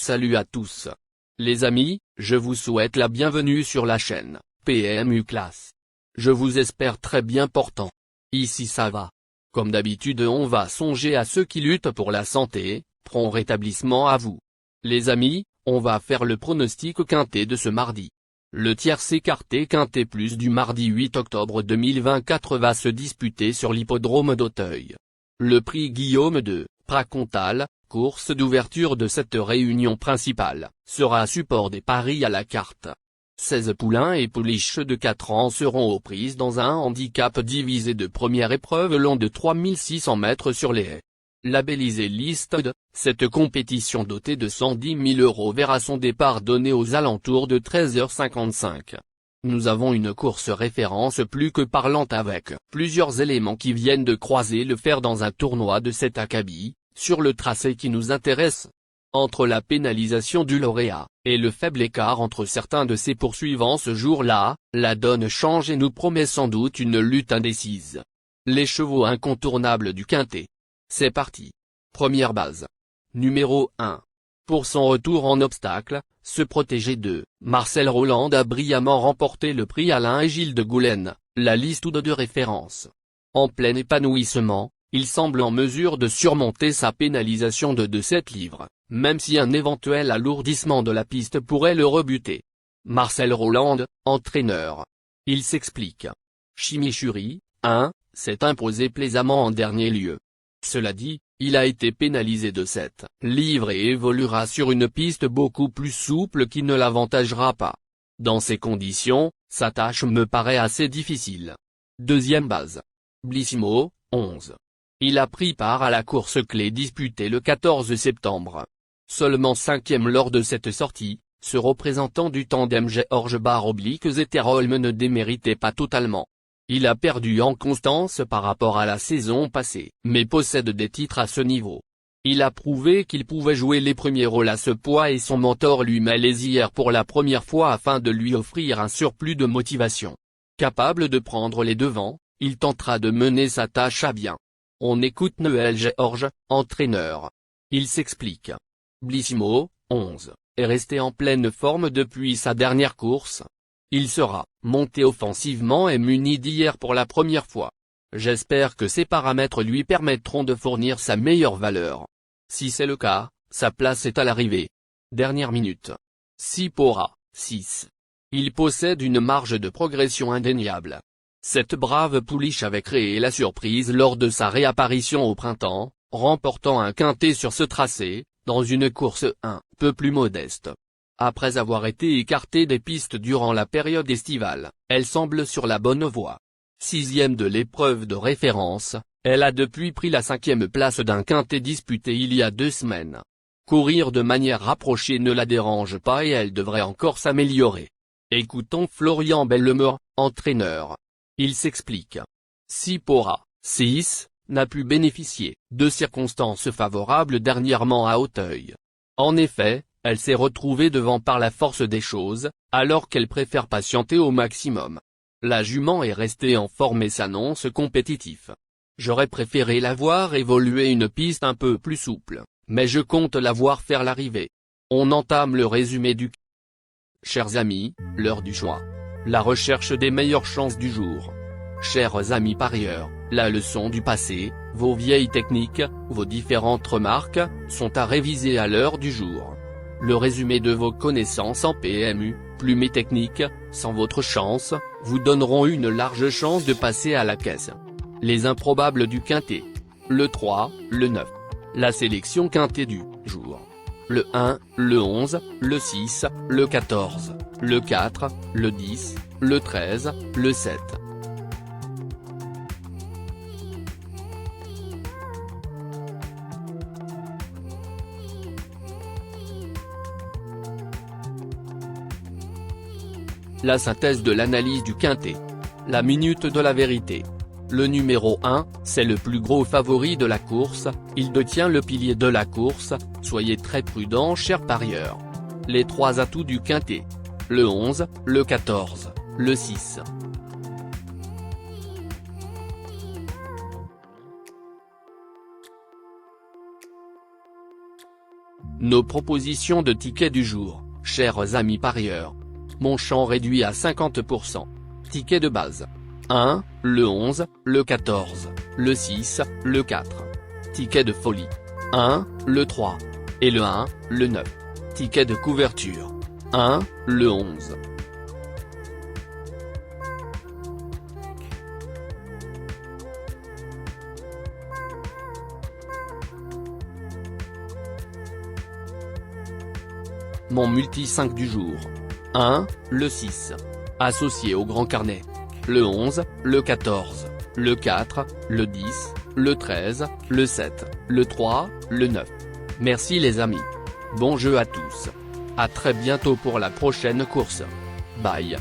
Salut à tous. Les amis, je vous souhaite la bienvenue sur la chaîne PMU Classe. Je vous espère très bien portant. Ici ça va. Comme d'habitude on va songer à ceux qui luttent pour la santé, prompt rétablissement à vous. Les amis, on va faire le pronostic quintet de ce mardi. Le tiercé quartet quintet plus du mardi 8 octobre 2024 va se disputer sur l'hippodrome d'Auteuil. Le prix Guillaume II, Pracontal, course d'ouverture de cette réunion principale, sera support des paris à la carte. 16 poulains et pouliches de 4 ans seront aux prises dans un handicap divisé de première épreuve long de 3600 mètres sur les haies. Labellisée Listed, cette compétition dotée de 110 000 € verra son départ donné aux alentours de 13h55. Nous avons une course référence plus que parlante avec plusieurs éléments qui viennent de croiser le fer dans un tournoi de cet acabit, sur le tracé qui nous intéresse. Entre la pénalisation du lauréat, et le faible écart entre certains de ses poursuivants ce jour-là, la donne change et nous promet sans doute une lutte indécise. Les chevaux incontournables du quintet. C'est parti. Première base. Numéro 1. Pour son retour en obstacle, se protéger de Marcel Roland a brillamment remporté le prix Alain et Gilles de Goulaine, la liste de référence. En plein épanouissement, il semble en mesure de surmonter sa pénalisation de 7 livres, même si un éventuel alourdissement de la piste pourrait le rebuter. Marcel Roland, entraîneur. Il s'explique. Chimichurri, 1, s'est imposé plaisamment en dernier lieu. Cela dit, il a été pénalisé de 7 livres et évoluera sur une piste beaucoup plus souple qui ne l'avantagera pas. Dans ces conditions, sa tâche me paraît assez difficile. Deuxième base. Blissimo, 11. Il a pris part à la course clé disputée le 14 septembre. Seulement 5e lors de cette sortie, ce représentant du tandem Georges Bar-Zéterholm ne déméritait pas totalement. Il a perdu en constance par rapport à la saison passée, mais possède des titres à ce niveau. Il a prouvé qu'il pouvait jouer les premiers rôles à ce poids et son mentor lui met les hier pour la première fois afin de lui offrir un surplus de motivation. Capable de prendre les devants, il tentera de mener sa tâche à bien. On écoute Noël Georges, entraîneur. Il s'explique. Blissimo, 11, est resté en pleine forme depuis sa dernière course. Il sera monté offensivement et muni d'hier pour la première fois. J'espère que ces paramètres lui permettront de fournir sa meilleure valeur. Si c'est le cas, sa place est à l'arrivée. Dernière minute. Sipora, 6. Il possède une marge de progression indéniable. Cette brave pouliche avait créé la surprise lors de sa réapparition au printemps, remportant un quintet sur ce tracé, dans une course un peu plus modeste. Après avoir été écartée des pistes durant la période estivale, elle semble sur la bonne voie. 6e de l'épreuve de référence, elle a depuis pris la 5e place d'un quintet disputé il y a 2 semaines. Courir de manière rapprochée ne la dérange pas et elle devrait encore s'améliorer. Écoutons Florian Bellemeur, entraîneur. Il s'explique. Sipora, 6, n'a pu bénéficier de circonstances favorables dernièrement à Auteuil. En effet, elle s'est retrouvée devant par la force des choses, alors qu'elle préfère patienter au maximum. La jument est restée en forme et s'annonce compétitif. J'aurais préféré la voir évoluer une piste un peu plus souple, mais je compte la voir faire l'arrivée. On entame le résumé du. Chers amis, l'heure du choix. La recherche des meilleures chances du jour. Chers amis parieurs, la leçon du passé, vos vieilles techniques, vos différentes remarques, sont à réviser à l'heure du jour. Le résumé de vos connaissances en PMU, plumes et techniques, sans votre chance, vous donneront une large chance de passer à la caisse. Les improbables du quintet. Le 3, le 9. La sélection quintet du jour. Le 1, le 11, le 6, le 14, le 4, le 10, le 13, le 7. La synthèse de l'analyse du quintet. La minute de la vérité. Le numéro 1, c'est le plus gros favori de la course, il détient le pilier de la course, soyez très prudents chers parieurs. Les 3 atouts du quintet. Le 11, le 14, le 6. Nos propositions de tickets du jour, chers amis parieurs. Mon champ réduit à 50%. Ticket de base. 1, le 11, le 14, le 6, le 4. Ticket de folie. 1, le 3. Et le 1, le 9. Ticket de couverture. 1, le 11. Mon multi 5 du jour. 1, le 6. Associé au grand carnet. Le 11, le 14, le 4, le 10, le 13, le 7, le 3, le 9. Merci les amis. Bon jeu à tous. À très bientôt pour la prochaine course. Bye.